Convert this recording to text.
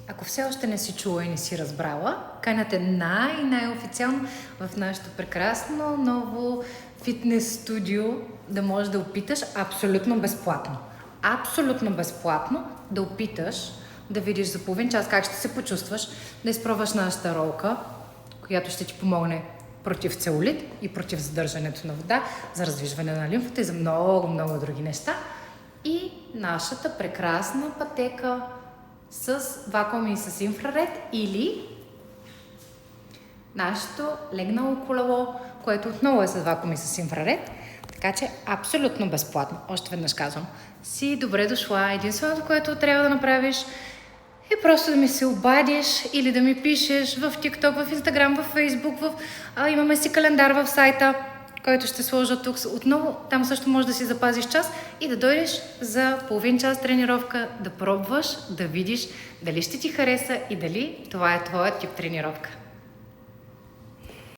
Ако все още не си чула и не си разбрала, канете най-официално в нашето прекрасно ново фитнес студио да можеш да опиташ абсолютно безплатно. Абсолютно безплатно да опиташ да видиш за половин час как ще се почувстваш, да изпробваш нашата ролка, която ще ти помогне против целулит и против задържането на вода, за раздвижване на лимфата и за много други неща. И нашата прекрасна пътека с вакуум и с инфраред или нашето легнало колело, което отново е с вакуум и с инфраред. Така че абсолютно безплатно. Още веднъж казвам. Си добре дошла. Единственото, което трябва да направиш е просто да ми се обадиш или да ми пишеш в TikTok, в Instagram, в Facebook, имаме си календар в сайта, който ще сложа тук отново. Там също можеш да си запазиш час и да дойдеш за половин час тренировка, да пробваш, да видиш дали ще ти хареса и дали това е твоят тип тренировка.